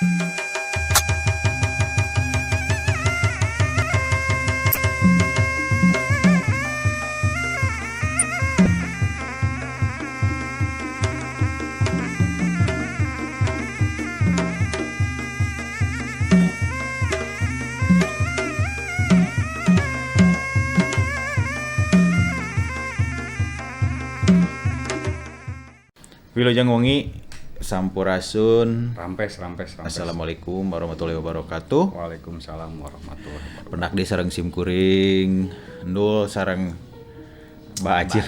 Wilujeng wengi sampurasun. Rampes. Assalamualaikum warahmatullahi wabarakatuh. Waalaikumsalam warahmatullahi wabarakatuh. Penakdi sareng simkuring, endul sareng Mbak Acil.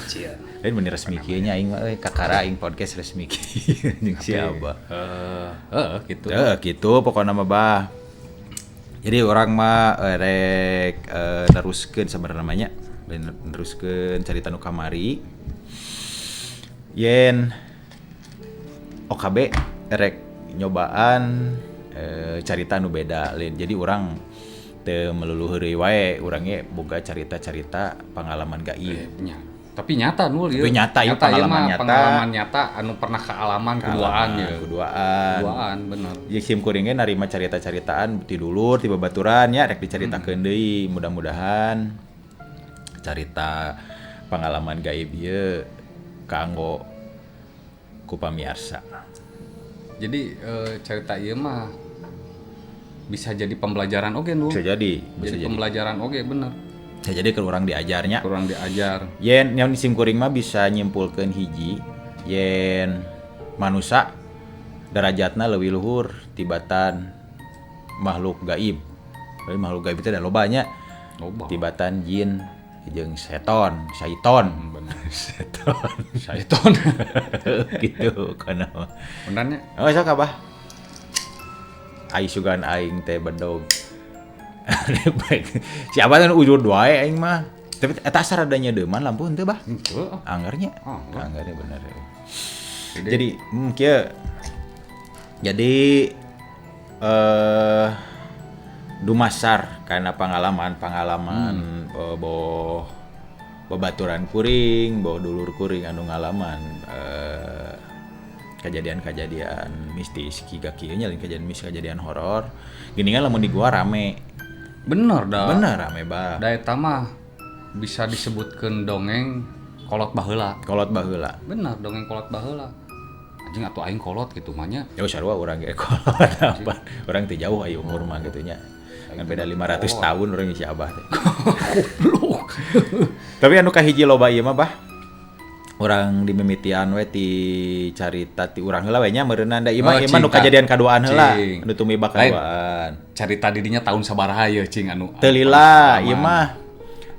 Lain bener resmi kieu nya aing mah kakara aing podcast resmi kieu jeung siapa. Gitu. Gitu pokona mah bah. Jadi orang mah rek neruskeun sabarana namanya. Neruskeun carita nu kamari. Yen OKB rek nyobaan carita nu beda lain. Jadi urang teu melulu heureuy wae, urang ge boga carita-carita pengalaman gaib. Tapi nyata nul ieu. Tapi nyata ieu pengalaman nyata anu pernah kaalaman kuduaan ieu. Kuduaan bener. Jadi simkuring ge narima carita-caritaan ti dulur ti babaturan nya rek dicaritakeun deui. Mudah-mudahan carita pengalaman gaib ieu kanggo ku pamirsa. Jadi cerita ieu mah bisa jadi pembelajaran oge nu. Bisa jadi pembelajaran oge bener. Bisa jadi keur urang diajarnya. Kurang diajar. Yen yang simkuring mah bisa nyimpulkeun hiji, yen manusia derajatna leuwih luhur tibatan makhluk gaib. Jadi makhluk gaib itu ada lobanya. Loba. Tibatan jin jeung syaiton. Syaiton. Gitu kana mah. Benernya. Oh, sok Abah. Ai sugan aing teh bedog. Si Abah teh ujur wae aing mah. Tapi eta saradanya deuman lampu henteu Bah? Henteu. Anggarnya. Anggarnya bener. Jadi kieu. Jadi dumasar karena pengalaman boh babaturan kuring, boh dulur kuring anu ngalaman kejadian-kejadian mistis kiga kieu nya lain kejadian horor. Geuningan lamun di gua rame. Bener rame Bah. Da eta mah bisa disebutkeun dongeng kolot baheula. Bener dongeng kolot baheula. Anjing atuh aing kolot gitu mah nya. Ya sarua urang ge kolot apa. Urang teh jauh aya umur mah kitu nya. Kan beda 500 tahun orang si Abah teh. Goblok. Tapi anu kahiji loba ieu mah Bah. Urang dimimitian we ti carita ti urang heula we nya meureunna da ieu mah nu kajadian kaduaan heula, anu tumibak kaduaan. Carita didinya tahun sabaraha ieu cing anu. Teu lila ieu mah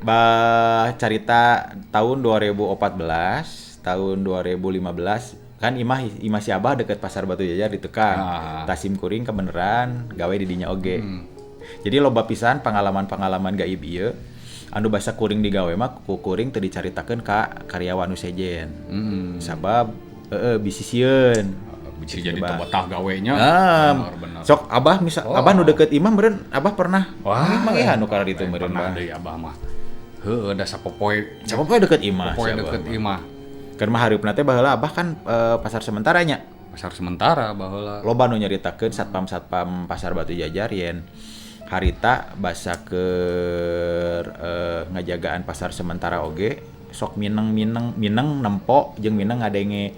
Bah carita tahun 2014, tahun 2015 kan imah si Abah deket Pasar Batu Jajar di Tekang. Tasim kuring kebeneran gawe di dinya oge. Jadi loba pisan pengalaman-pengalaman gaib ieu anu basa kuring digawe mah ku kuring teu dicaritakeun ka karyawan nu sejen. Sabab bisi sieun. Bisa jadi teu betah gawenya. Bener. Sok Abah Abah nu deket imah meureun Abah pernah. Wah, mangehan nu kana ditu meureun Bah. Deui Abah mah. Heueuh da sapopoe deket imah. Sapopoe deket imah. Keur mah hareupna teh baheula Abah kan pasar sementaranya. Pasar sementara baheula. Loba nu nyaritakeun satpam Pasar Batu Jajar yen harita basa keur ngajagaan pasar sementara oge sok mineng nempo jeung mineng ngadenge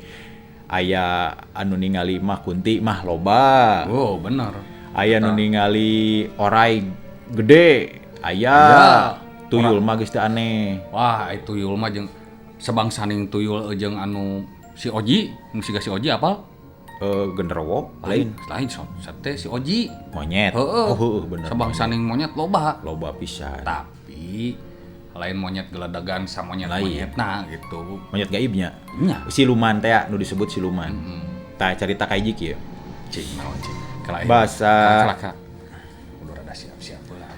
aya anu ningali mah kunti mah loba. Oh bener. Aya nu ningali orai gede aya tuyul mah geus teu aneh. Wah itu tuyul mah jeung sebangsaning tuyul jeung anu si Oji nu siga si Oji apal? Genderuwo lain sate si Oji monyet. Bener. Sabangsaning monyet loba pisan. Tapi lain monyet geledagan sa monyetna gitu. Monyet gaibnya. Nya. Siluman teh nu disebut siluman. Tah carita kaiji kieu. Cing naon cing. Bahasa udah rada siap-siap lah.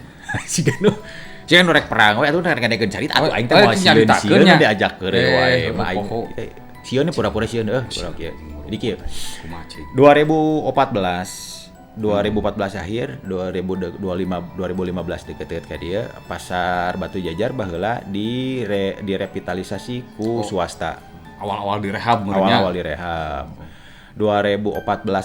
Si Ganu rek perang we atuh rek ngadekeun carita atuh aing teh moal sieun diajak keur wae mah aing. Sieun pura-pura sieun pura kieu. Jadi kieu. 2014 akhir 2015 deket-deket ka dieu Pasar Batu Jajar baheula direvitalisasi ku swasta. Awal-awal direhab. 2014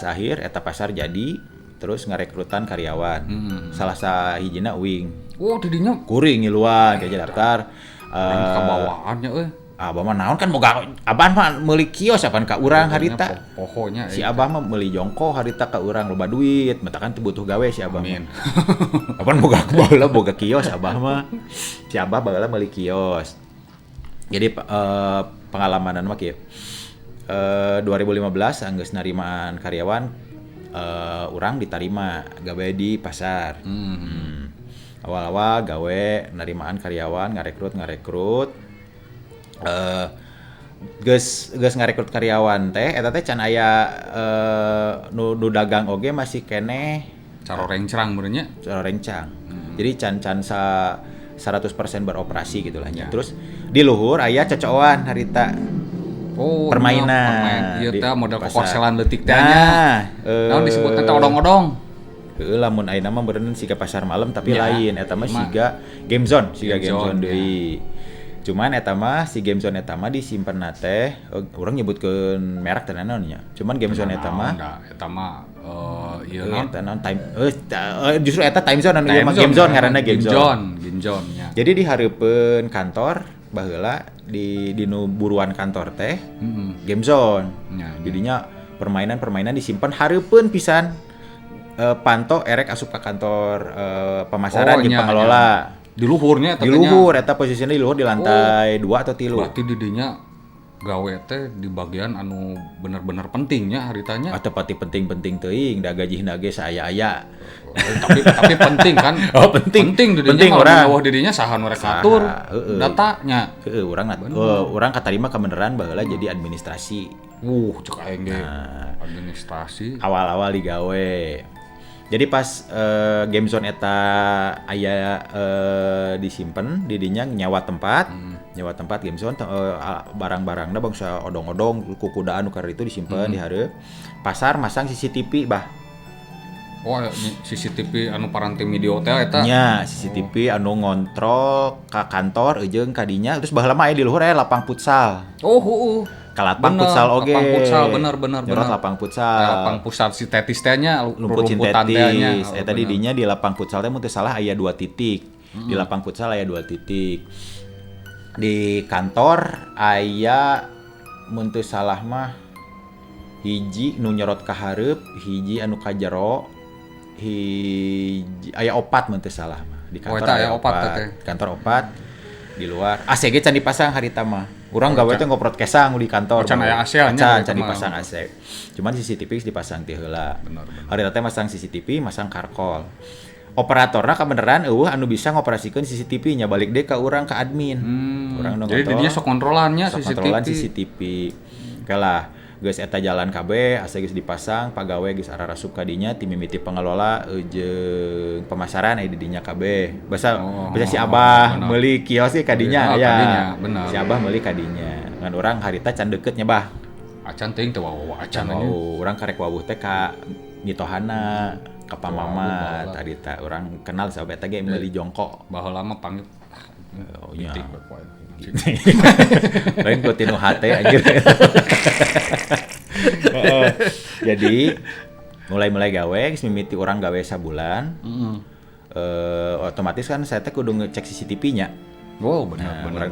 akhir eta pasar jadi terus ngarekrutan karyawan. Salah sahijina uing. Oh, didinya kuring ngiluan kayak daftar kebawaannya Abah mah naon kan boga abah mah meuli kios apaan ka urang harita. Pokoknya si Abah mah meuli jongko harita ka urang loba duit, mata kan butuh gawe si Abah. Amin. Apaan boga baheula boga kios Abah mah. Si Abah baheula meuli kios. Jadi pengalaman mah kieu. 2015 anggeus narimaan karyawan urang ditarima gawe di pasar. Awal-awal gawe narimaan karyawan ngarekrut geus ngarekrut karyawan teh eta teh can aya nu dagang oge masih keneh cara rencang benernya cara rencang. Jadi can 100% beroperasi gitu lah nya. Terus di luhur aya cocokan harita permainan ieu teh model kokorselan leutik teh nya. Naon disebutna teh odong-odong. Heuh lamun ayeuna mah beureunan siga pasar malam tapi lain eta mah siga game zone deui. Cuman eta mah si game zone eta mah disimpenna teh urang nyebutkeun merek teh naon nya. Cuman game zone eta mah ieu naon time justru eta time zone anu ieu mah game zone ngaranna game zone nya. Jadi di hareupeun kantor baheula di nu buruan kantor teh game zone. Jadinya permainan disimpan hareupeun pisan panto erek asup ka kantor pemasaran jeung pengelola. Di luhurnya di luhur eta posisinya di luhur di lantai 2 atau 3. Berarti didinya gawe teh di bagian anu bener-bener pentingnya haritanya. Tepati penting-penting teuing da gajihna ge saaya-aya. Tapi penting kan? Oh, penting didinya kalau didinya saha nu rek atur datanya. Heeh, urang katarima kebeneran baheula jadi administrasi. Cek aing ge. Administrasi. Awal-awal digawe. Jadi pas game zone eta aya disimpen di dinya nyawa tempat game zone barang-barangna bangsa odong-odong kukudaan nu itu disimpen di hareup. Pasar masang CCTV bah. CCTV anu paranti video teh eta. Nya, CCTV anu ngontrol ka kantor jeung ka dinya terus baheula mah aya di luhur aya lapang futsal. Kalatpang futsal oge. Lapang futsal bener. Lapang futsal. Lapang futsal sintetis teh nya rumput sintetis. Eta di dinya di lapang futsal teh mun teu salah aya 2 titik. Di lapang futsal aya 2 titik. Di kantor aya mun teu salah mah hiji nu nyorot ka hareup, hiji anu ka jero, hiji aya 4 mun teu salah mah. Di kantor aya 4. Kantor 4 di luar. AC ge can dipasang harita mah. Urang gawe teh ngoprot kesang di kantor. Can aya AC nya. Can dipasang AC. Cuman CCTV dipasang ti heula. Harita teh masang CCTV, masang karkol. Operatorna kabeneran anu bisa ngoperasikeun CCTV nya balik deui ka urang ka admin. Urang nu jadi dia sok kontrolannya CCTV. Kalah geus eta jalan kabeh, asa geus dipasang, pagawe geus ararasup ka dinya, ti mimiti pengelola jeung pemasaran aya di dinya kabeh. Basa si Abah meuli kios ge ka dinya aya. Si Abah meuli ka dinya. Ngan urang harita can deukeut nya bah. Acan teuing teh wawa acan nya. Urang karek wawuh teh ka mitohana, ka Pamamat harita urang kenal sahabat eta ge meuli jongkok. Baheula mah panggil nya. Lain ku tinu hate anjir. Jadi mulai gawe geus mimiti urang gawe sabulan. Otomatis kan saya teh kudu ngecek CCTV-nya. Bener.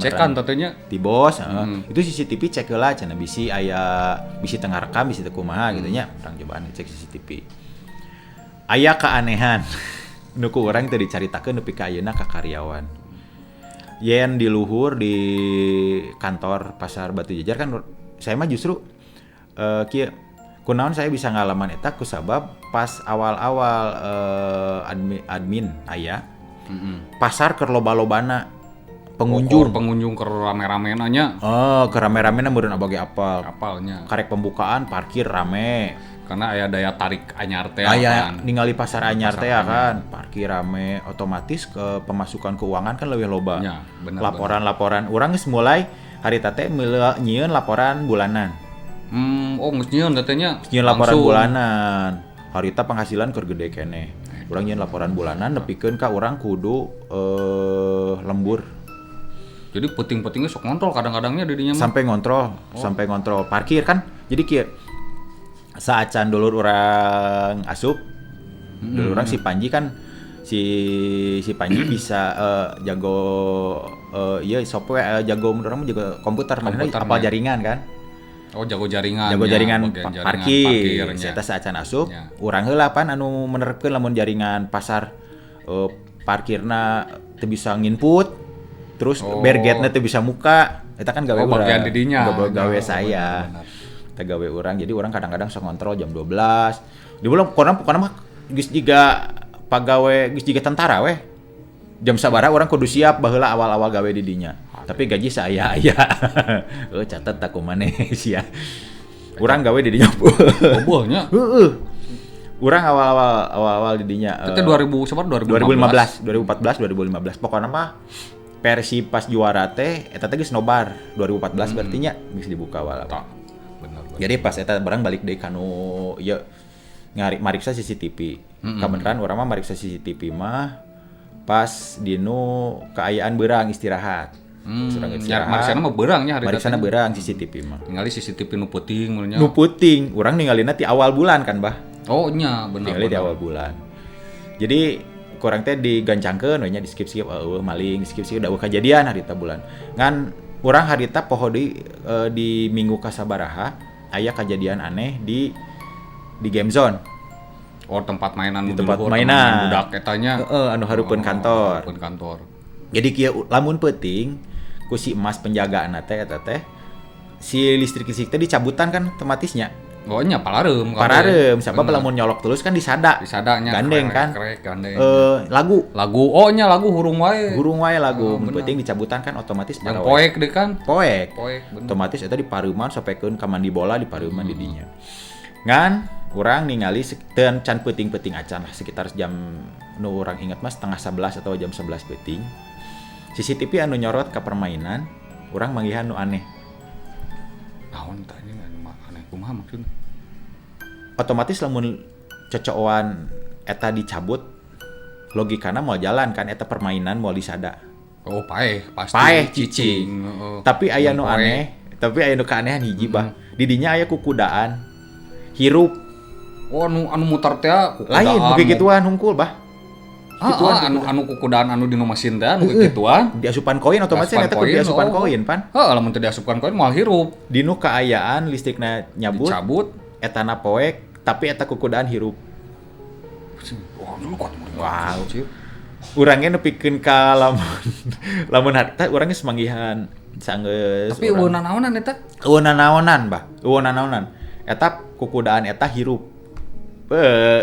Cekan tentunya di bos. Itu CCTV cek heula cenah bisi aya bisi tengah rekam bisi teu kumaha gitu nya. Urang cobaan ngecek CCTV. Aya keanehan. Nu ku urang teh dicaritakeun nepi ka ayeuna ka karyawan. Yen di luhur di kantor pasar Batu Jajar kan saya mah justru kieu kunaon saya bisa ngalaman eta kusabab pas awal-awal admin aya pasar keur loba-lobana pengunjung keur rame-ramena nya. Keur rame-ramena meureun abage apalnya karek pembukaan parkir rame karena aya daya tarik anyar teh kan ningali pasar anyar teh kan parkir rame otomatis ke pemasukan keuangan kan leuwih loba ya, laporan urang geus mulai harita teh nyieun laporan bulanan geus nyieun teh nya nyieun laporan bulanan harita penghasilan keur gede keneh urang nyieun laporan bulanan nepikeun ka urang kudu lembur. Jadi penting-pentingnya sok ngontrol kadang-kadangnya didinya sampai ngontrol parkir kan jadi kieu Saacan dulur orang asup. Dulur orang si Panji kan si Panji bisa jago software jago menurut orang jago komputer apa jaringan kan. Oh jago jaringan. Jago jaringan parkir. Saya saacan asup. Urang heula pan anu menerapkeun lamun jaringan pasar parkirna teu bisa nginput. Terus bergetna teu bisa muka. Eta kan gawe urang. Bagian didinya. Gawe saya. Eta gawe urang. Jadi urang kadang-kadang sok ngontrol jam 12. Di bulan pokona mah geus jiga pagawe geus jiga tentara weh. Jam sabaraha urang kudu siap baheula awal-awal gawe di dinya. Tapi gaji saya aya. Catet tak kumaneh sia. Urang gawe di dinya. Bobohnya. Heeh. Urang awal-awal di dinya. Itu 2014, 2015. Pokona mah Persib pas juara teh eta teh geus nobar 2014 berarti nya geus dibuka awal. Bener. Jadi pas eta barang balik deui kanu ieu mariksa CCTV. Kebenaran urang mah mariksa CCTV mah pas dinu kaayaan beurang istirahat. Mariksa mah beurangnya hari Mariksa beurang CCTV mah. Ningali CCTV nu peuting mulanya. Nu peuting, urang ningalina ti awal bulan kan, Bah. Oh nya bener. Ningali di awal bulan. Jadi kurang teh digancangkeun we nya di skip maling skip da kejadian harita bulan. Ngan urang harita poho di minggu kasabaraha aya kejadian aneh di game zone. Oh tempat mainan di tempat mainan budak etanya. Anu hareupeun kantor. Hareupeun kantor. Jadi kieu lamun peuting ku si emas penjagaanna teh eta teh si listrik teh dicabutan kan otomatisnya. Oh nya palareum sabab lamun nyolok terus kan disadanya gandeng kan gandeng. lagu nya lagu hurung wae lagu penting dicabutan kan otomatis yang poek deh kan poek otomatis eta di pareuman sapekeun ka mandi bola di pareuman di dinya ngan urang ningali can peuting-peuting acan lah sekitar jam nu urang inget mah 10:30 atau jam 11 peuting CCTV anu nyorot ka permainan urang manggihan nu aneh naon tanya aneh kumaha maksudna otomatis lamun cocokan eta dicabut logikana mau jalan kan eta permainan mau disada pasti paeh cicing tapi aya nu aneh tapi aya nu keanehan hiji bah di dinya aya kukudaan hirup anu muter teh lain beuki gituan hungkul bah anu kukudaan anu dinu mesin teh anu gituan diasupan koin otomatis eta kudu diasupan koin pan lamun teu diasupan koin moal hirup dinu kaayaan listrikna nyabut dicabut etana poek tapi eta kukudaan hirup wow urangnya nepikeun ka lamun harita urangnya semanggihan sanggeus tapi eueuh naonan eta naonan eta kukudaan eta hirup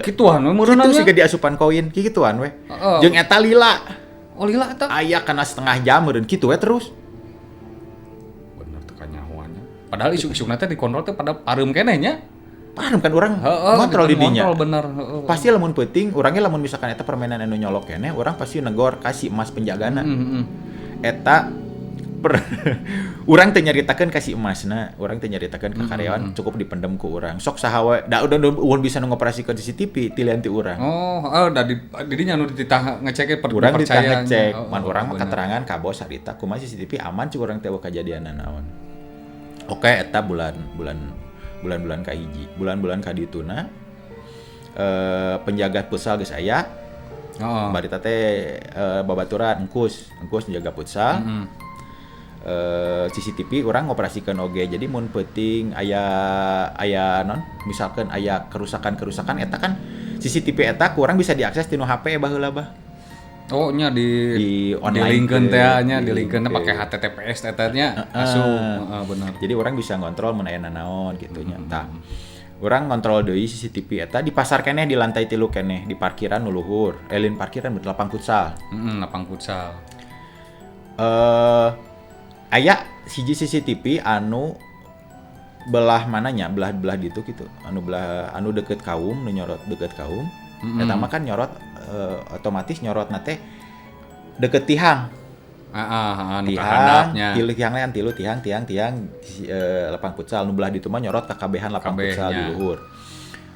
kituan we meureunna kitu siga diasupan koin kituan we jeung eta lila lila eta aya kana setengah jam meureun kitu we terus bener teu kanyahoannya padahal isu-isuna teh dikontrol teh pada pareum keneh nya pareum kan urang kontrol di dinya bener pasti lamun peuting urangnya lamun misalkan eta permainan anu nyolok keneh urang pasti negor kasih emas penjagana eta urang teh nyaritakeun ka si emasna urang teh nyaritakeun ka karyawan cukup dipendem ku urang sok saha we da udah bisa ngoperasikeun CCTV tilian ti urang da di dinya anu dititah ngeceke urang dititah ngecek man urang mah katerangan ka bos harita kumaha CCTV aman cik urang teh kajadianna naon oke eta bulan-bulan ka hiji bulan-bulan ka dituna penjaga futsal geus aya barita teh babaturan engkus menjaga futsal CCTV orang ngoperasikeun oge jadi mun peuting aya non misalkan aya kerusakan eta kan CCTV eta kurang bisa diakses ti nu HP baheula bah nya di online link-keun teh nya di link-keun pake HTTPS eta nya asup bener jadi orang bisa ngontrol mun aya naon kitu nya tah urang ngontrol deui CCTV eta di pasar keneh di lantai 3 keneh di parkiran nu luhur lain parkiran di lapang futsal lapang futsal aya siji CCTV anu belah mananya belah ditu gitu anu deket kaum nu nyorot deket kaum eta mah kan nyorot otomatis nyorot teh deket tihang tiang lapang futsal nu belah ditu mah nyorot ka kabehan lapang futsal di luhur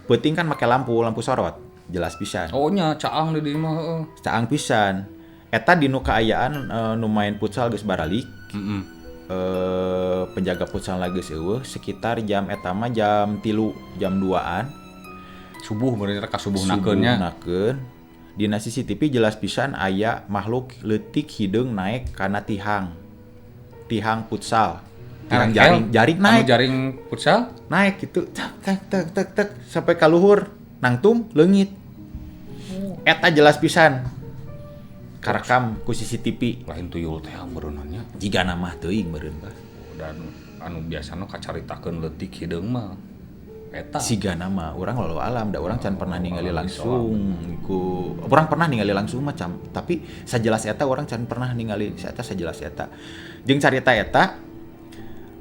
peuting kan make lampu sorot jelas pisan nya caang di dieu mah caang pisan eta dinu kaayaan nu main futsal geus baralik penjaga futsal lagi eueuh sekitar jam eta mah jam 3 jam 2an subuh bener ka subuhnakeun nya. Dina CCTV jelas pisan aya makhluk leutik hideung naik kana tihang futsal. Jaring naik. Jaring futsal naik gitu. Tak sampai ka luhur nangtung leungit. Eta jelas pisan. Karekam ku CCTV. Lain tuyul teh beunannya. Jigana mah teuing meureun Pak. Dan anu biasana kacaritakeun leutik hideung mah eta sigana mah urang walau alam da urang can pernah ningali langsung urang pernah ningali langsung macam tapi sajelas eta urang can pernah ningali eta sajelas eta jeung carita eta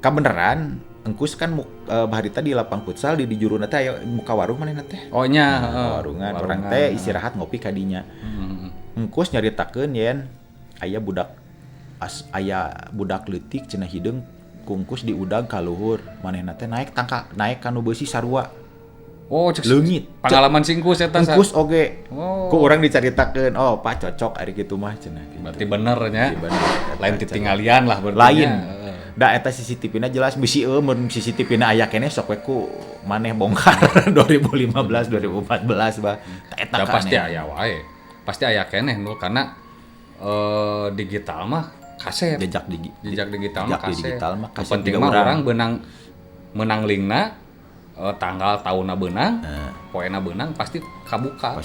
kabeneran engkus kan baharita di lapang futsal di juruna teh aya muka warung manehna teh warungan urang teh istirahat ngopi ka dinya engkus nyaritakeun yen aya budak leutik cenah hideung kungkus di udag ka luhur manehna teh naik kanu beusi sarua. Cek leungit. Pengalaman singkus eta singkus oge. Ku urang dicaritakeun, Pak cocok ari kitu mah cenah. Berarti bener nya. Lain titinggalian lah berarti. Lain. Da eta CCTV-na jelas bisi mun CCTV-na aya keneh sok we ku maneh bongkar 2015 2014 bah. Eta pasti aya wae. Pasti aya keneh nu karena digital mah kaset jejak digital mah kaset penting mah orang menang linkna tanggal tahunna beunang poena beunang pasti kabuka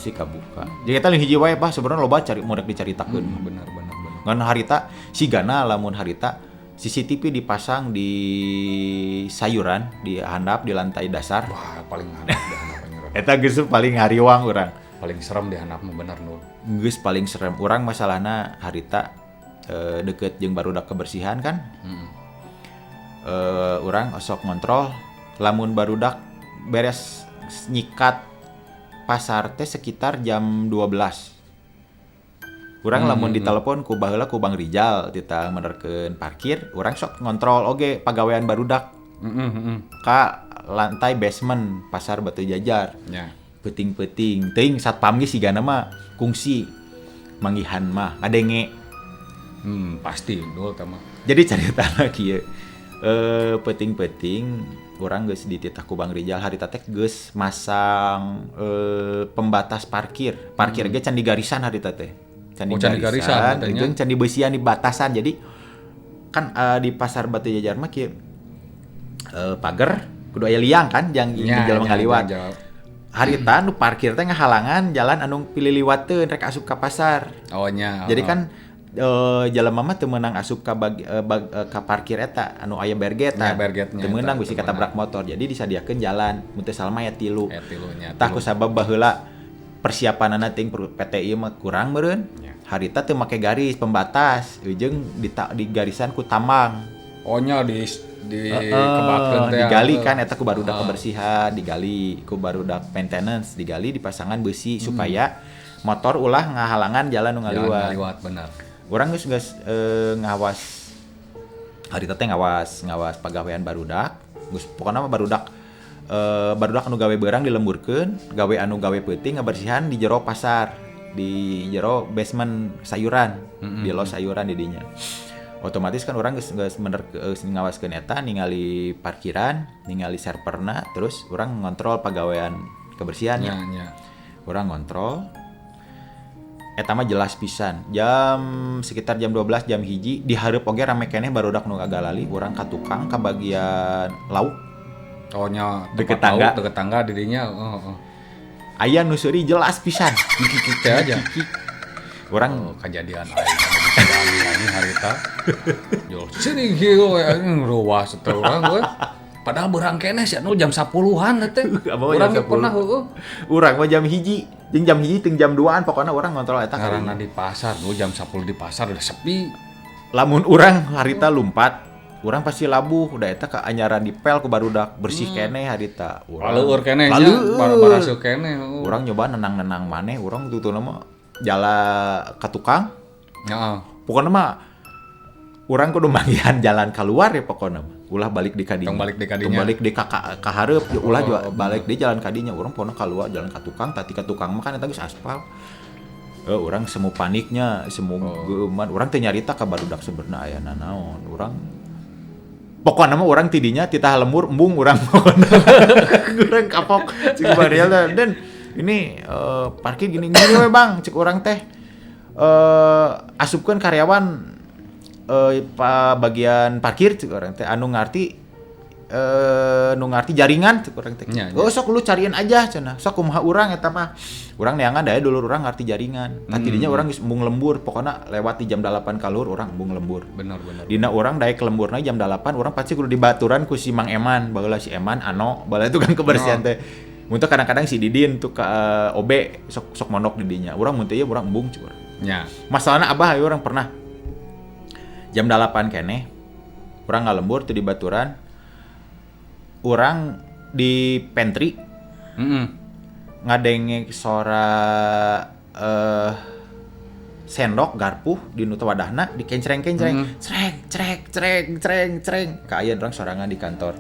jadi eta hiji wae Pak sebenarnya loba cari modek dicaritakeun bener ngan harita sigana lamun harita CCTV dipasang di sayuran di handap di lantai dasar wah paling handap eta geus paling ngariwang urang paling serem di handap mah bener nu geus paling serem urang masalahna harita deket jeung barudak kebersihan kan urang sok ngontrol lamun barudak beres nyikat pasar teh sekitar jam 12 urang lamun ditelepon ku baheula ku Bang Rijal tita menerkeun parkir urang sok ngontrol oge pagawean barudak ka lantai basement pasar Batu Jajar peuting-peuting teuing satpam ge sigana mah kungsi manggihan mah ngadenge pasti dul tama. Jadi caritana kieu. Peuting-peuting urang geus dititah ku Bang Rijal harita teh geus masang pembatas parkir. Parkir ge can digarisan harita teh. Can digarisan jeung can dibeusian di batasan. Jadi kan di pasar Batu Jajar mah kieu pager kudu aya liang kan jang jelema ngaliwat. Harita nu parkir teh ngahalangan jalan anu pililiwateun rek asup ka pasar. Jadi kan jelema mah teu meunang asup ka parkir eta anu aya berget teu meunang bisi katabrak motor jadi disadiakeun jalan mun teu salah mah aya tilu tah ku sabab baheula persiapanana ting PTI mah kurang meureun harita teu make garis pembatas jeung di garisan ku tambang kebakeun teh digali kan eta ku barudak kebersihan digali ku barudak maintenance digali dipasangan besi supaya motor ulah ngahalangan jalan nu ngaliwat bener. Urang geus ngawas harita teh ngawas pagawean barudak geus pokona mah barudak anu gawe beurang dilemburkeun gawe anu gawe peuting ngabersihan di jero pasar di jero basement sayuran di los sayuran di dinya otomatis kan urang geus ngawaskeun eta ningali parkiran ningali serverna terus urang ngontrol pagawean kebersihannya urang ngontrol eta mah jelas pisan sekitar jam 12 jam 1 dihareup oge rame keneh barudak nu gagalali urang ka tukang ka bagian lauk deket tangga didinya aya nu seuri jelas pisan kitu aja urang kejadian ini harita jol sering kieu ruas teh urang we padahal beurang keneh sia nu jam 10-an teh urang pernah urang mah jam 1 jeung jam 1 jeung jam 2an pokona urang ngontrol eta karena di pasar jam 10 di pasar udah sepi lamun urang harita lumpat urang pasti labuh udah eta ka anyaran dipel ku barudak bersih keneh harita urang keneh nya baraseuh keneh urang nyoba nenang-nenang maneh urang tutuna mah jala ka tukang pokona mah urang kudu manggihan jalan keluar ya pokona mah ulah balik di kadinya balik di ka hareup ulah balik di jalan kadinya urang pokona keluar jalan ka tukang tati ka tukang mah kan eta geus aspal urang semu paniknya semu geuman urang teh nyarita ka barudak sebenarnya aya naon urang pokoknya mah orang tidinya titah lembur embung orang pokoknya orang kapok cik Bariel dan ini parkir gini we bang cik orang teh asupkeun karyawan bagian parkir cik orang teh anu ngarti jaringan cik urang teh. Sok lu cariin aja cenah. Sok kumaha urang eta mah. Urang neangan daya dulur urang ngarti jaringan. Tah tidinya urang geus embung lembur, pokona lewat di jam 8 ka luhur urang embung lembur. Bener. Dina urang daek lemburna jam 8 urang pasti kudu dibaturan ku si Mang Eman, baheula si Eman Ano, baheula tukang kebersihan teh. Mun teh kadang-kadang si Didin tuh ka OB sok monok di dinya. Urang mun teh ieu urang embung cik urang. Nya. Masalahna abah aya urang pernah jam 8 keneh urang ngalembur teu dibaturan. Orang di pantry ngadenge suara sendok garpu di nu wadahna dikencreng-kencreng creng kaaya orang sorangan di kantor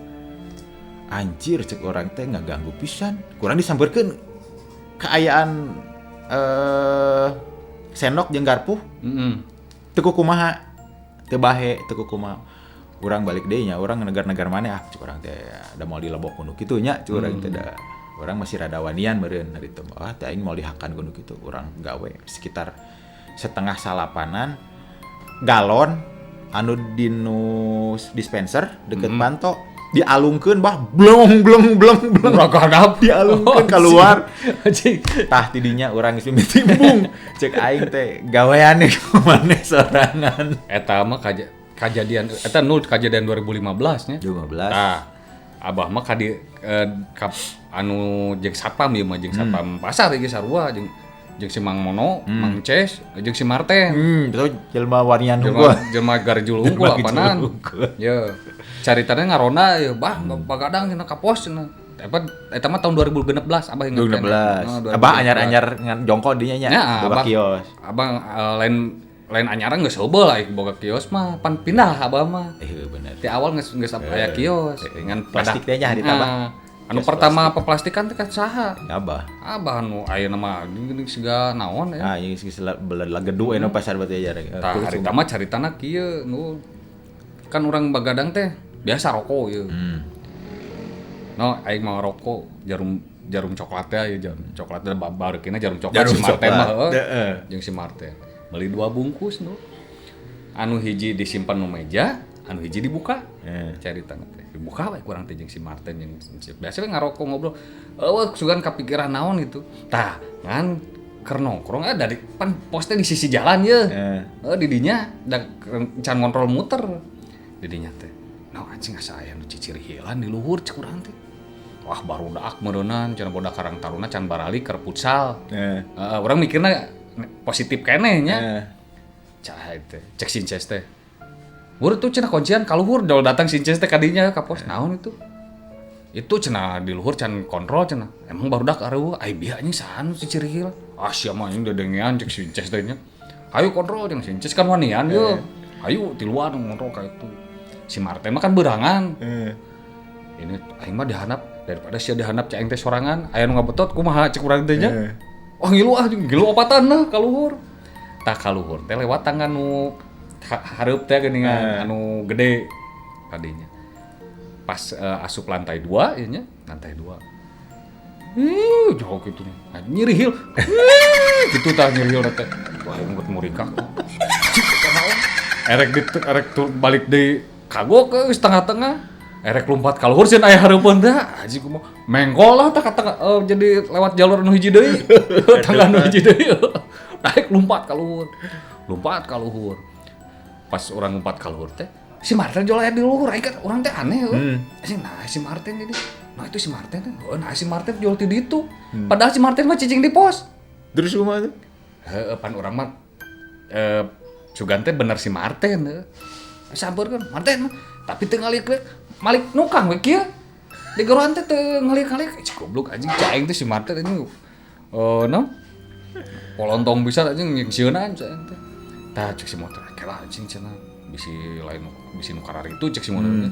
anjir cek orang teh ngaganggu pisan kurang disampeurkeun kaayaan sendok jeung garpu teu kumaha teu bahe teu kumaha urang balik deui nya urang negar-negar mana cik urang teh da moal dilebok kudu kitu nya cik urang teh da urang masih rada wanian meureun hari teh teh aing moal dihakan kudu kitu urang gawe sekitar setengah salapanan galon anu dinu dispenser deket panto dialungkeun blong urang kadap dialungkeun keluar tah tidinya urang geus mimiti embung cek aing teh gaweane kumaneh sorangan eta mah kejadian eta kejadian 2015 nya. 2015. Tah, abah mah anu jeung satpam ieu mah jeung satpam pasar ieu sarua jeung si Mang Mono, Mang Ces, jeung si Marten. Betul jelema warian unggul. Jelema garjul unggul apanan. Ye. Caritana ngarona ye, bagadang cenah ka pos cenah. Eta mah tahun 2016 abah inget. 2016. Abah anyar-anyar ngan jongko dinya nya. Abah kios. Abah lain anyaran geus heubeul aya boga kios mah pan pindah abah mah. Bener. Ti awal geus aya kios dengan plastik teh nya hari tabah. Anu pertama peplastikan teh ka saha? Abah anu ayeuna mah geuning siga naon ya. Ieu geus lagedu anu pasar batu aja. Tah harita mah caritana kieu nu kan urang bagadang teh biasa rokok ieu. No aing mah rokok jarum coklat teh jarum coklat teh bareukina jarum coklat si Marten mah jeung si Marten. Beli 2 bungkus nu. Anu hiji disimpan nu meja, anu hiji dibuka. Caritana teh. Dibuka we kurang teh jeung si Marten jeung biasa we ngarokok ngobrol. Sugan kapikiran naon gitu. Tah, ngan keur nongkrong dari pan pos teh di sisi jalan ye. Di dinya da can ngontrol muter. Di dinya teh. Nah anjing asa aya nu cicirihilan di luhur cek urang teh. Wah barudak meureunnan cenah bodak Karang Taruna can barali keur futsal. Urang mikirna positif keneh nya. Cah teh cek Sinces teh. Wur tuh cenah kuncian ka luhur dol datang Sinces teh ka dinya ka pos naon itu. Itu cenah di luhur can kontrol cenah. Emang barudak areueuh ai bieu anjing saha cicirihil. Sia mah anjing dedengean cek Sinces teh nya. Ayo kontrol jeung Sinces kan wanian ye. Ayo ti luar ngontrol ka itu. Si Marten mah kan beurangan. Ini aing mah dihanap daripada sia dihanap cek aing teh sorangan aya nu ngabetot kumaha cek urang teh nya. Wah ngilu opatan nah ka luhur. Tah ka luhur teh lewat tangga nu hareup teh geuningan anu gede kadinya. Pas asup lantai 2 ieu nya, lantai 2. Jauh kitu nya. Nyirihil. Kitu tah nyirihil teh. Wah enggut murikak. Erek balik deui kagok ke tengah-tengah. Erek lompat ka luhur sieun aya hareupeun teh. Anjing kumaha menggol lah tah jadi lewat jalur nu hiji deui. Tangga nu hiji deui. Naik lompat ka luhur. Pas orang lompat ka luhur teh, si Marten jual aya di luhur. Aing kan urang teh aneh heuh. Anjing nah si Marten ini. Nah itu si Marten teh. Nah si Marten jual di ditu. Padahal si Marten mah cicing di pos. Terus kumaha tuh? Pan urang mah sugan teh bener si Marten heuh. Sampeurkeun Marten tapi teu ngalik Malik nukang we kieu. Di gerohan teh teu ngalik-ngalik. Cik goblok anjing aing teh si Marten anjing. Polontong bisa anjing yang sieunaan cing teh. Tah cek si motor kela anjing cenah bisi lain bisi nu karar itu cek si motor teh.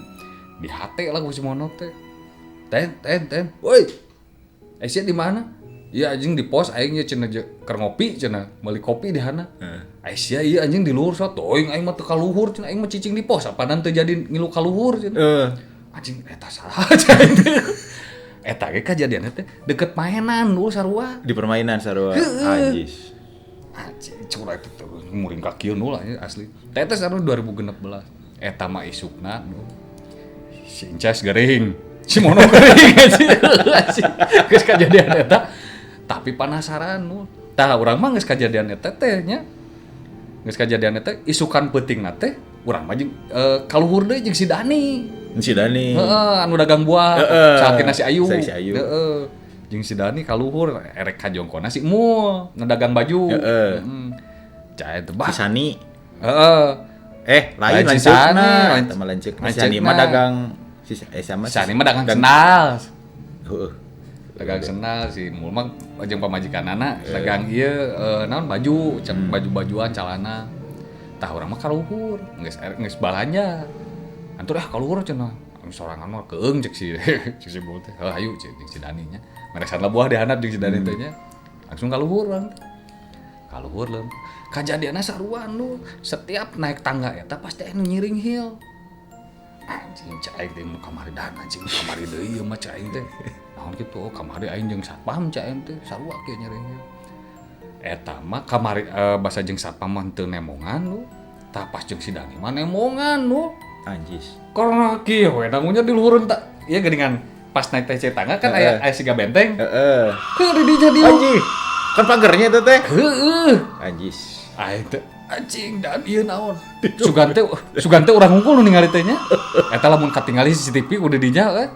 Di hate lah ku si motor teh. Ten. Woi. Sia di mana? Iya anjing di pos aing nya cenah keur ngopi cenah, meuli kopi di hana. Aisyah iya anjing di luhur sot, teuing aing mah teu ka luhur cenah aing mah cicing di pos, apaan teu jadi ngilu ka luhur cenah. Anjing eta salah cenah. Eta ge kajadian teh deket mainan lu sarua. Di permainan sarua. Anjis. Anjing curang itu muring ka kieu nu lah asli. Teh sarua 2016. Eta mah isukna nu. Si Incas gering. Si Mono gering anjing. Geus kajadian eta. Tapi penasaran nu. Tah urang mah geus kajadian eta teh nya. Geus kajadian eta isukan peutingna teh urang mah jeung kaluhur deui jeung si Dani. Si Dani. Heeh, anu dagang buah. Sakeuna si Ayu. Si Ayu. Heeh. Jeung si Dani kaluhur erek kajongkona si Mul, ngedagang baju. Heeh. Cai teh bah. Si Sani. Heeh. Lain si lanceukna. Sani. Eta mah lanceuk. Si Sani mah dagang sama Sani mah dagang sendal. Heeh. Dagang sendal si Mul mah jeung pamajikanana dagang ieu naon baju, baju-bajuan calana. Tah urang mah kaluhur, geus balanja. Antur kaluhur cenah. Sorangan mah keung cek si si Mul teh. Hayu cek si Dani nya. Meresan buah dihandap jeung si Dani teh nya. Langsung kaluhur urang. Kaluhur leum. Kajadianna sarua nu setiap naik tangga eta pasti anu nyiring heel. Anjing cai teh nu kamari dan anjing kamari deui ieu mah cai teh. Naon kitu kamari aing jeung satpam cai teh sarua kieu nyiring heel. Eta mah kamari basa jeung satpam mah teu nemongan nu. Tah pas jeung si Dani mah nemongan nu. Anjis. Karena kieu we nangunya di luhureun tak. Ieu geuningan pas naik teh tangga kan aya siga benteng. Heeh. Heuh di dinya di. Anjing. Kan pagernya itu teh. Heeh. Anjis. Teh anjing dan ieu naon. Sugante urang hungkul nu ningali teh nya. Eta lamun katingali CCTV udah dinya kan.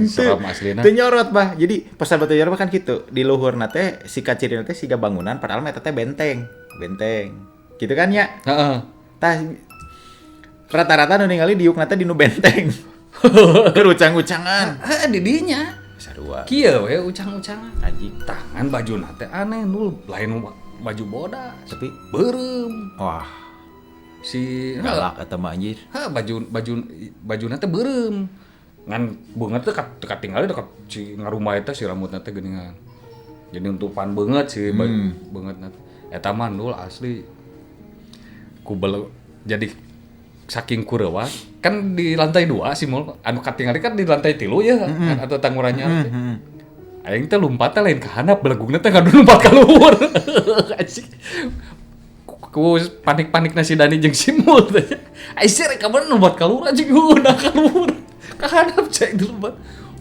Seram aslina. Teu nyorot bah. Jadi pasar batu jarah kan kitu. Di luhurna teh si kacirina teh siga bangunan padahal mah eta teh benteng. Kitu kan ya? Heeh. Tah rata-rata nu ningali diukna teh di nu benteng. Keur ucang-ucangan. Di dinya. Sarua. Kieu we ucang-ucangan. Anjing. Tangan bajuna teh aneh nu lain baju bodas. Tapi beureum. wah, Si galak eta mah anjir. bajuna teh beureum. Ngan beungeut teh dekat tinggal dekat si ngarumah eta si rambutna teh geuningan. Jadi untupan beungeut si beungeutna. Eta mah nul asli kubel jadi saking kureuwa kan di lantai 2 si Mul anu katingali kan di lantai 3 ya atau tangurannya aing teh lompat teh lain ka handap belegungna teh ngadu lompat ka luhur anjing ku panik-panikna si Dani jeung si Mul teh ai sih rek kabar lompat ka luhur anjing udah ka luhur ka handap cek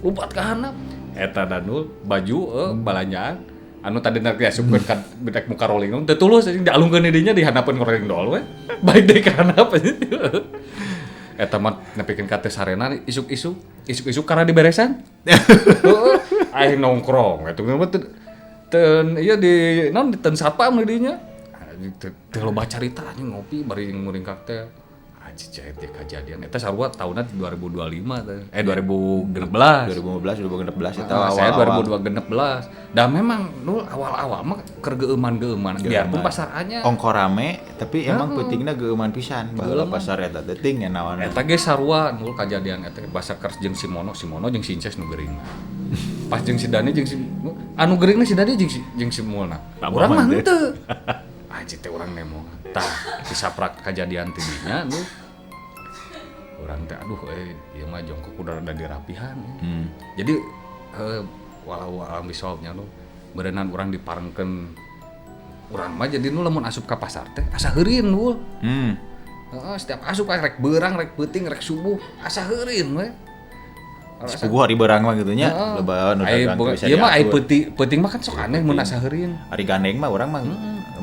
lompat ka handap eta danul baju balanjaan anu tadi nanti asupkeun ka bedek muka rolling teu tulus anjing dialungkeun dinya di handapeun rolling doll we baik deui ka handap eta mah nepikeun ka teh sarena isuk-isuk karena diberesan heeh aing nongkrong eta mah teu ieu di naon di ten satpam dinya teu loba carita anjing ngopi bari muring ka teh anjing cai teh kajadian eta sarua tahunna 2025 teh 2015 eta awal. Saya 2016. Dan memang nu awal-awal mah keur geeuman-geeuman biarpun pasarnya ongko rame tapi emang peutingna geeuman pisan baheula pasar eta teh ting naon. Eta ge sarua nu kajadian eta basa keur jeung si Mono jeung si Inces nu geuring. Pas jeung si Dani jeung si anu geuringna si Dani jeung si Mulna. Urang mah henteu. Anjing teh urang nemongan. Tah disaprak kajadian teh dinya nu urang teh aduh ieu mah jongkok udah rada dirapihan. Jadi walau alam bisolnya nu berenang urang diparengkeun urang mah jadi nu lamun asup ka pasar teh asa heureun nu. Setiap asup rek beurang rek peuting rek subuh asa heureun we. Subuh hari beurang mah kitu nya loba nu dagang bisa diatur. Ieu mah ai peuting mah kan sok aneh mun asa heureun. Ari gandeng mah urang mah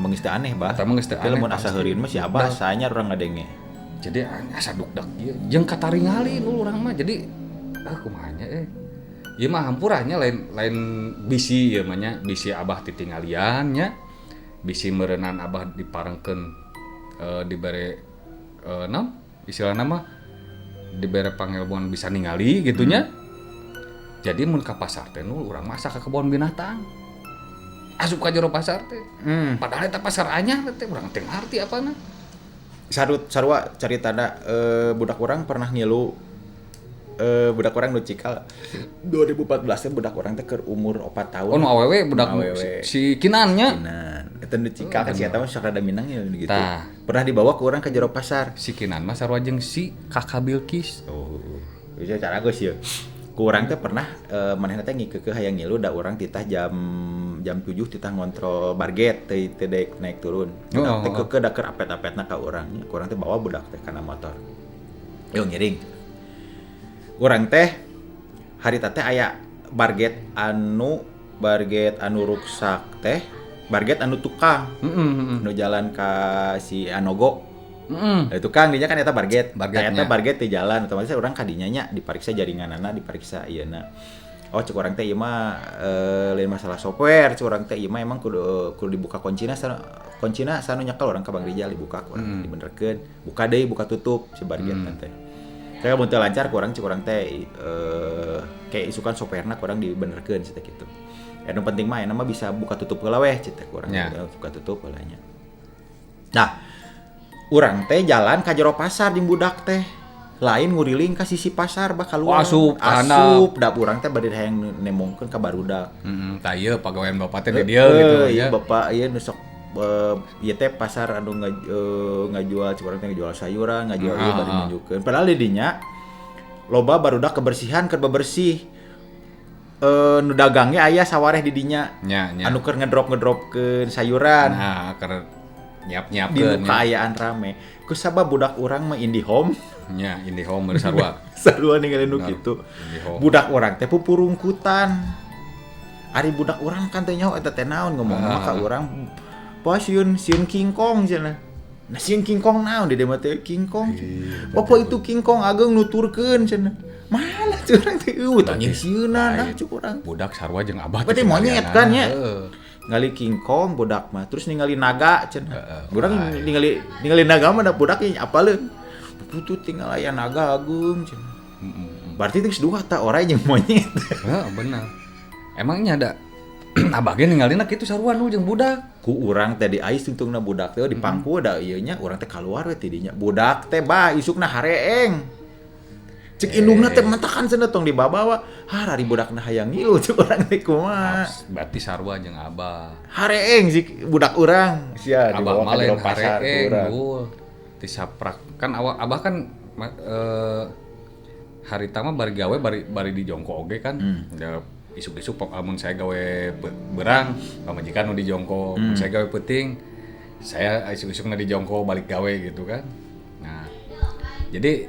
geus teu aneh bah. Eta mah geus teu aneh. Lamun asa heureun mah si Abah saanya urang ngadenge. Jadi asa dukdak ieu jeung kataringali nu urang mah jadi kumaha nya ieu mah hampurannya lain bisi ieu mah nya bisi Abah titingalian nya bisi meureunana Abah diparengkeun dibere naon istilahna mah dibere pangelbon bisa ningali gitu nya. Jadi mun ka pasar teh nu urang mah asa ka kebon binatang. Asup ka jero pasar teh. Padahal eta pasar anyar teh urang teu ngarti apana. Sarua caritana budak urang pernah ngilu budak orang nu cikal 2014 teh budak orang teh keur umur 4 tahun. Oh, nu awewe budak si Kinan nya. Kinan. Eta nu cikal kan si eta mah sok rada minang ya gitu. Tah. Pernah dibawa ke orang ke jero pasar. Si Kinan mah sarua jeung si Kakak Bilkis. Oh. Bisa cara geus ieu. Ku urang teh pernah manehna teh ngikeukeun hayang ngilu da urang titah jam 7 titah ngontrol barget teh naik turun. Budak teh keukeun da keur apet-apetna ka urang. Ku urang teh bawa budak teh kana motor. Yo ngiring. Urang teh harita teh aya barget anu ruksak teh, barget anu tukang. Nu jalan ka si Anogo. Tukang dinya kan eta barget. Eta barget di jalan otomatis urang kadinya nya dipariksa jaringanana, dipariksa ieuna. Oh cek urang teh ieu mah lain masalah software, cek urang teh ieu mah emang kudu dibuka kuncina sanu nyekel urang ka Bang Rijal dibuka urang dibenerkeun. Buka deui, buka tutup si barget teh. Saya mun teu lancar kurang cek urang teh kayak isukan softwarena kurang dibenerkeun cenah kitu. Anu penting mah enak mah bisa buka tutup heula weh cenah kurang buka tutup heula nya. Nah, urang teh jalan ka jero pasar jeung budak teh. Lain nguriling ka sisi pasar bakal luar. Asup da urang teh bade hayang nemongkeun ka barudak. Tah ieu pagawean bapak teh di dieu gitu ya. Bapak ieu nu sok ieu teh pasar anu ngajual cik urang teh ngajual sayuran, ngajual ieu bari nunjukkeun. Padahal di dinya loba barudak kebersihan keur bebersih. Nu dagangnya aya sawareh di dinya. Anu keur ngedrop-ngedropkeun sayuran. Nah, keur nyiap-nyiapkeun di kaayaan rame. Ku sabab budak urang mah IndiHome. Nya, IndiHome meureun sarua. Sarua ninggalin nu kitu. Budak urang teh pupurungkutan. Ari budak urang kan teh nyaho eta teh naon ngomong mah ka urang. Pa sieun King Kong cenah. Nah sieun King Kong naon di dieu mah teh King Kong. Apa itu King Kong ageng nuturkeun cenah. Mana curang teh tanya sieuna nah cuk urang. Budak sarua jeung abah. Berarti monyet kan nya. Ngali King Kong budak mah terus ningali naga cenah. Budak ningali naga mah da budak nya apaleun. Putu tinggal aya naga agung cenah. Berarti geus dua ta orangnya jeung monyet. Heeh, bener. Emangnya ada abah ge ningalina kitu sarua nu jeung budak. Ku urang teh di ais tungtungna budak teh di pangku da ieu nya urang teh kaluar we ti dinya. Budak teh bah isukna hareeng. Cek indungna teh mentakan cenah tong dibawa. Hari budakna hayang ngilu cek urang teh kumaha. Berarti sarua jeung abah. Hareeng si budak urang. Sia dibawa ka jero pasar urang. Disaprak kan abah kan harita mah bari gawe bari di jongko oge kan. Isuk-isuk amun saya gawe berang pamajikan nu di jongko, saya gawe peuting saya isuk-isukna di jongko balik gawe gitu kan. Nah, jadi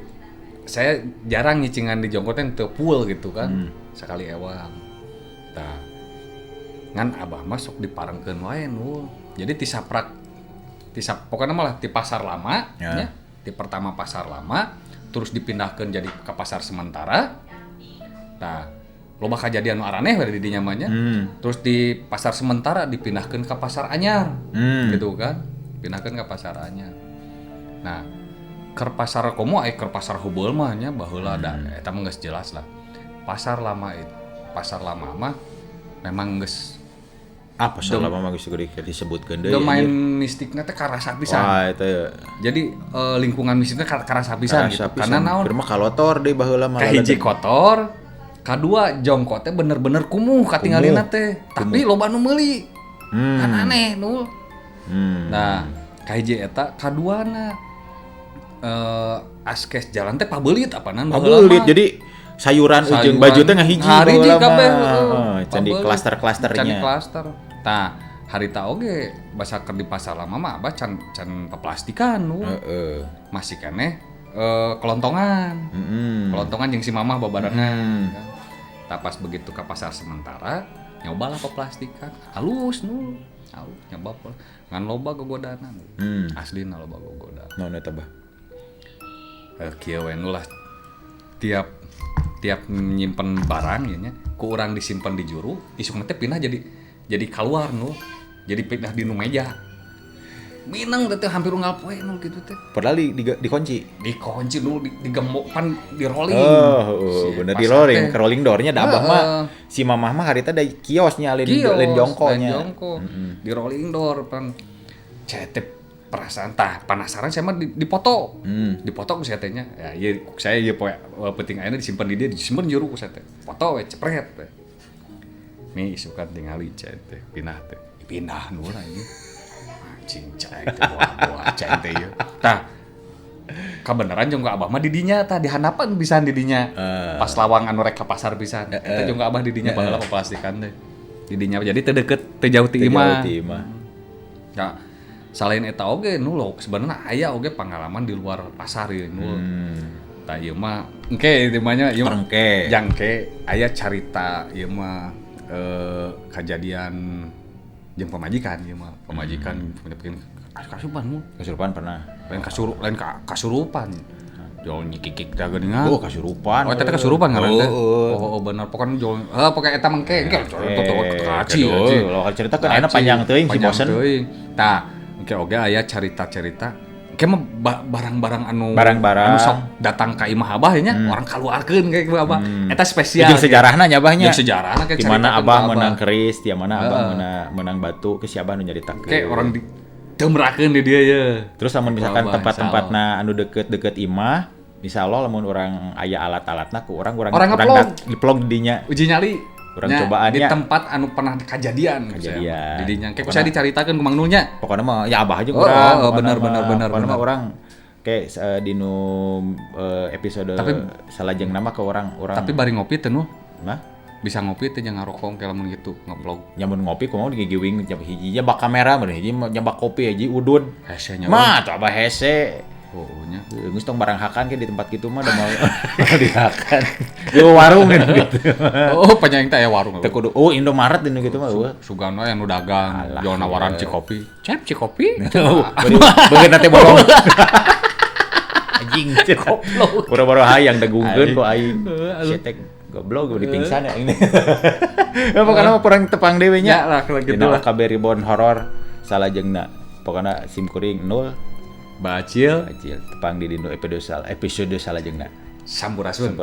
saya jarang ngicingan di jongko teh teu full gitu kan. Sekali ewang. Tah. Ngan abah mah sok diparengkeun wae nu. Jadi pokoknya malah di pasar lama ya. Di pertama pasar lama terus dipindahkeun jadi ke pasar sementara. Nah, loba kajadian nu araneh we di dinya mah nya. Terus di pasar sementara dipindahkeun ke pasar anyar. Gitu kan. Pindahkeun ke pasar anyar. Nah, keur pasar komo keur pasar heubeul mah nya baheula da eta mah geus jelas lah. Pasar lama mah memang geus pasar lama mah geus disebutkeun deui. Domain mistikna teh karasa pisan. Wah, eta ya. Jadi lingkungan mistikna karasa pisan gitu. Karena naon? Keur mah kalotor deui baheula mah. Kahiji kotor, kadua jongko teh bener-bener kumuh katinggalina teh. Tapi loba nu meuli. Kan aneh nu. Nah, kahiji eta kaduana askes jalan teh pabeulit apanan baheula. Pabeulit jadi sayuran ujung baju teh ngahiji baheula mah. Can di klaster-klasternya. Can di klaster. Tah, harita oge basa keur di pasar lama mah abah can paplastikan nu. Masih keneh kelontongan. Kelontongan jeung si mamah babarengan. Tah pas begitu ka pasar sementara nyobalah paplastikan. Halus nu. Nyoba ngan loba gogodanan. Aslina loba gogodan. Naon eta bah? Kieu we nu lah. Tiap nyimpen barang ya nya ku urang disimpen di juru isukna teh pindah jadi keluar nu jadi pindah di nu meja minang teh hampir unggal poe nu kitu teh padahal dikunci nu digembok pan di rolling bener di rolling ke rolling doornya da abah mah si mamah mah harita da kiosnya lain jongkonya di rolling door pan cetep perasaan penasaran saya mah dipoto. Dipoto ku saya teh nya. Ya ieu saya ieu poe penting ayeuna disimpen di dia, disimpen juru ku saya teh. Foto we cepret teh. Nih isukan tingali cai teh, pindah teh. Pindah nu urang ieu. Anjing cai teh boa cai teh ieu. Tah kabeneran jongga abah mah di dinya tah di handapaan pisan di dinya. Pas lawang anu rek ka pasar pisan. Eta jongga abah di dinya baheula paplastikan teh. Di dinya jadi teu deukeut teu jauh ti imah. Ya selain eta oge nu lo sebenarnya aya oge pengalaman di luar pasar ieu nu. Tah ieu mah engke di mah nya ieu jangke aya carita ieu mah kejadian jeung pamajikan ieu mah. Pamajikan punya Kasurupan pernah. Lain kasurupan. Jol nyikik da geuningan. Oh, kasurupan. Oh, eta teh kasurupan ngaran teh. Oh, bener. Pokona jol pokoke eta mangke engke kaci. Lo cerita kan enak panjang teuing si bosen. Tah, engke oge aya carita-carita. Engke mah barang-barang anu sok datang ka imah abah nya orang kaluarkeun kayak abah. Eta spesial. Jeung sejarahna nya abahnya. Jeung sejarahna di mana abah menang keris, di mana abah menang batu ke si abah nu nyaritakeun. Kayak orang temerakeun di dia ya. Terus lamun misalkan tempat-tempatna anu deket-deket imah, misalnya lamun orang aya alat-alatna ku orang ngeplog di dinya. Uji nyali. Urang cobaannya di tempat anu pernah kejadian. Di dinya. Kayak saya dicaritakeun ku Mang Nunya. Pokona mah ya abah aja urang. Oh, bener. Pokona mah urang kayak di nu episode salajeng nama ke orang. Tapi bari ngopi teh nu. Nah, bisa ngopi teh jangan ngarokong kayak lamun gitu ngeblog. Nyamun ngopi kumaha digigiwing jam hiji bak kamera meureun hiji nyabak kopi hiji udud. Hesenya. Mah tuh abah hese. Oh nya. Geus tong barang hakan ke di tempat kitu mah da mau dihakan. Di warung gitu. Oh panjang teh aya warung. Teu kudu Indomaret dinu gitu mah eueuh. Sugana anu dagang jual nawaran cikopi. Cep cikopi. Beungeut teh bolong. Anjing goblok. Boro-boro hayang dagungkeun ku aing. Cetek goblok di pingsan ya ini. Ya pokoknya kurang tepang dewe nya. Ya lah kalau gitu lah. KB Ribon horor salajengna. Pokoknya sim kuring 0 Bacil tepang di dino episode salajengna. Sampurasun.